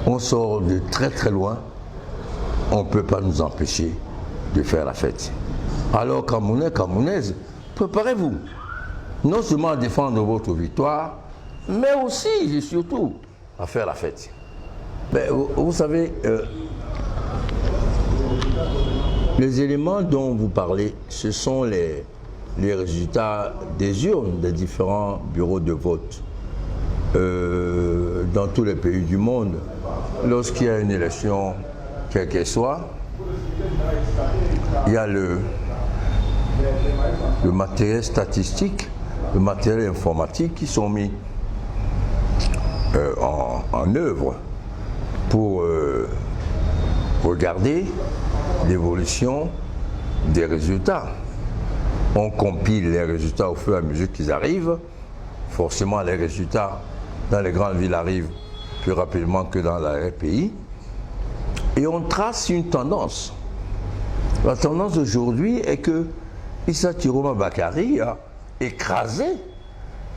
On sort de très très loin, on ne peut pas nous empêcher de faire la fête. Alors Camerounais, Camerounaises, préparez-vous non seulement à défendre votre victoire, mais aussi et surtout à faire la fête. Mais vous savez, les éléments dont vous parlez, ce sont les résultats des urnes des différents bureaux de vote dans tous les pays du monde. Lorsqu'il y a une élection, quelle qu'elle soit, il y a le matériel statistique, le matériel informatique qui sont mis en œuvre pour regarder l'évolution des résultats. On compile les résultats au fur et à mesure qu'ils arrivent. Forcément, les résultats dans les grandes villes arrivent plus rapidement que dans les pays. Et on trace une tendance. La tendance d'aujourd'hui est que Issa Tiroma Bakari a écrasé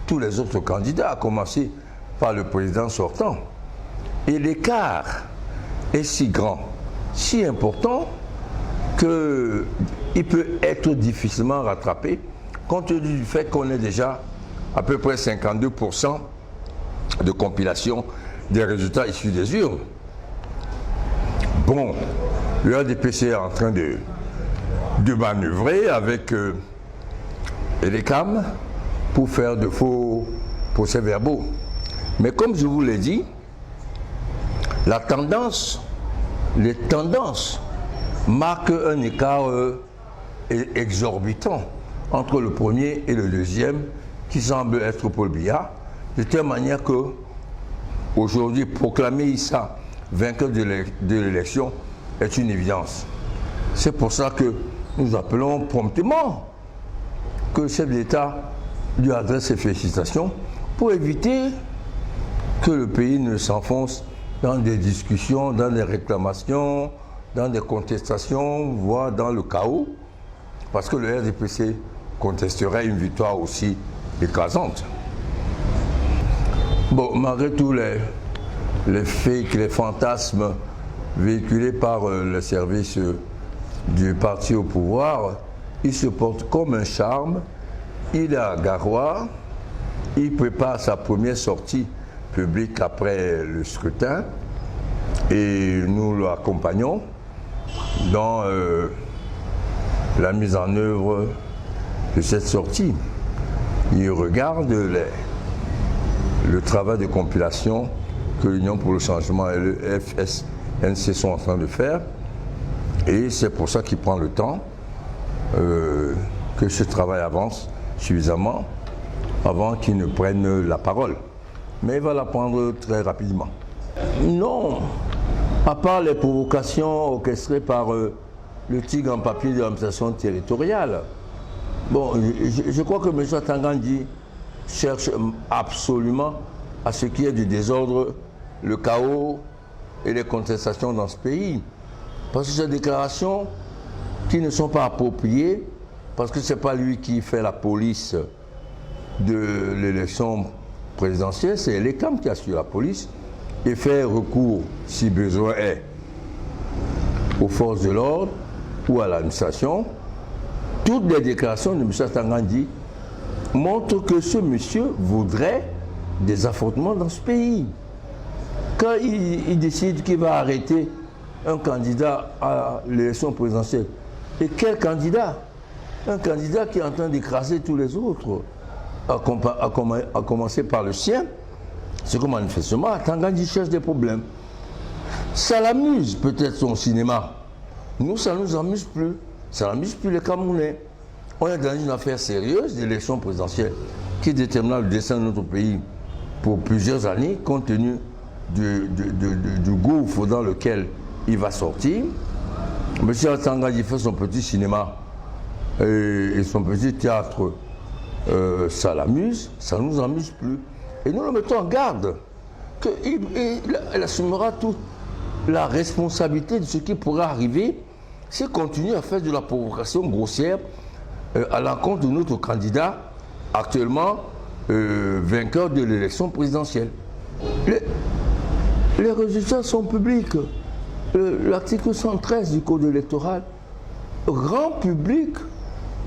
tous les autres candidats, à commencer par le président sortant. Et l'écart est si grand, si important, qu'il peut être difficilement rattrapé, compte tenu du fait qu'on est déjà à peu près 52% de compilation des résultats issus des urnes. Bon, le RDPC est en train de manœuvrer avec les CAM pour faire de faux procès-verbaux. Mais comme je vous l'ai dit, la tendance, les tendances marquent un écart exorbitant entre le premier et le deuxième, qui semble être Paul Biya, de telle manière que aujourd'hui proclamer Issa vainqueur de l'élection est une évidence. C'est pour ça que nous appelons promptement que le chef d'État lui adresse ses félicitations pour éviter que le pays ne s'enfonce dans des discussions, dans des réclamations, dans des contestations, voire dans le chaos, parce que le RDPC contesterait une victoire aussi écrasante. Bon, malgré tous les fakes, les fantasmes véhiculés par le service du parti au pouvoir, il se porte comme un charme. Il est à Garoua, il prépare sa première sortie publique après le scrutin et nous l'accompagnons dans la mise en œuvre de cette sortie. Il regarde le travail de compilation que l'Union pour le changement et le FSNC sont en train de faire, et c'est pour ça qu'il prend le temps que ce travail avance suffisamment avant qu'il ne prenne la parole. Mais il va la prendre très rapidement. Non, à part les provocations orchestrées par le tigre en papier de l'administration territoriale. Bon, je crois que M. Tangandji cherche absolument à ce qu'il y ait du désordre, le chaos et les contestations dans ce pays. Parce que ces déclarations qui ne sont pas appropriées, parce que ce n'est pas lui qui fait la police de l'élection présidentielle, c'est l'ECAM qui assure la police et fait recours, si besoin est, aux forces de l'ordre ou à l'administration. Toutes les déclarations de M. Tangandji montrent que ce monsieur voudrait des affrontements dans ce pays. Quand il décide qu'il va arrêter un candidat à l'élection présidentielle, et quel candidat? Un candidat qui est en train d'écraser tous les autres, à commencer par le sien. C'est que manifestement, Tangandji cherche des problèmes. Ça l'amuse peut-être son cinéma. Nous, ça ne nous amuse plus. Ça n'amuse plus les Camerounais. On est dans une affaire sérieuse d'élection présidentielle qui déterminera le destin de notre pays pour plusieurs années, compte tenu du gouffre dans lequel il va sortir. M. Tangandji fait son petit cinéma et son petit théâtre. Ça l'amuse, ça ne nous amuse plus. Et nous le mettons en garde qu'il assumera toute la responsabilité de ce qui pourrait arriver s'il continue à faire de la provocation grossière à l'encontre de notre candidat actuellement vainqueur de l'élection présidentielle. les résultats sont publics. L'article 113 du Code électoral rend public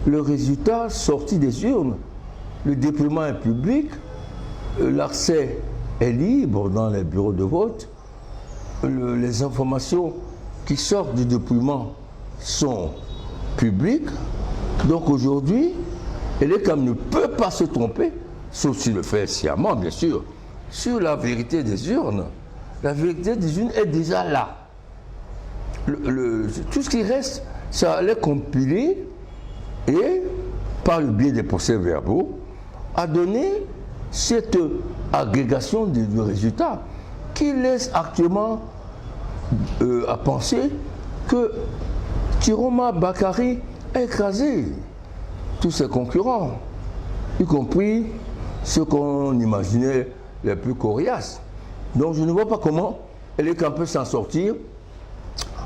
le résultat sorti des urnes. Le dépouillement est public, l'accès est libre dans les bureaux de vote, les informations qui sortent du dépouillement sont publiques. Donc aujourd'hui, l'ECAM ne peut pas se tromper, sauf s'il le fait sciemment, bien sûr, sur la vérité des urnes. La vérité des urnes est déjà là. Tout ce qui reste, ça allait compiler et, par le biais des procès-verbaux, a donné cette agrégation du résultat qui laisse actuellement à penser que Tiroma Bakary a écrasé tous ses concurrents, y compris ceux qu'on imaginait les plus coriaces. Donc je ne vois pas comment l'ECAM peut s'en sortir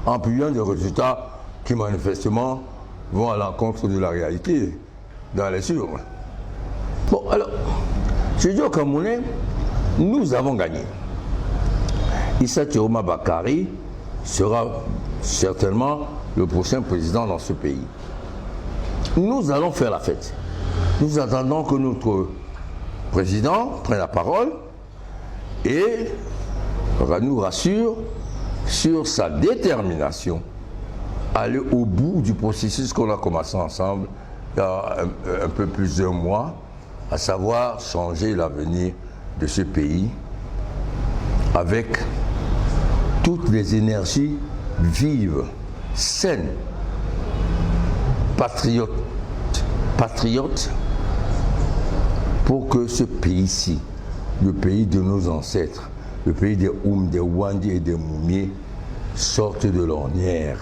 en publiant des résultats qui manifestement vont à l'encontre de la réalité dans les urnes. Bon, alors, je dis aux Camerounais, nous avons gagné. Issa Tiroma Bakary sera certainement le prochain président dans ce pays. Nous allons faire la fête. Nous attendons que notre président prenne la parole et nous rassure sur sa détermination à aller au bout du processus qu'on a commencé ensemble il y a un peu plus d'un mois, à savoir changer l'avenir de ce pays avec toutes les énergies vives, saines, patriotes, pour que ce pays-ci, le pays de nos ancêtres, le pays des Oum, des Wandi et des Moumiers, sorte de l'ornière.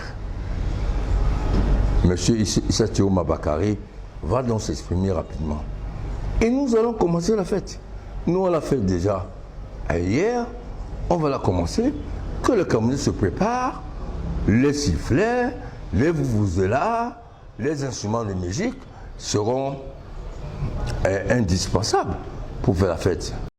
Monsieur Issa Tiroma Bakary va donc s'exprimer rapidement. Et nous allons commencer la fête. Nous, on l'a fait déjà hier, on va la commencer. Que le Camerounais se prépare, les sifflets, les vuvuzelas, les instruments de musique seront indispensables pour faire la fête.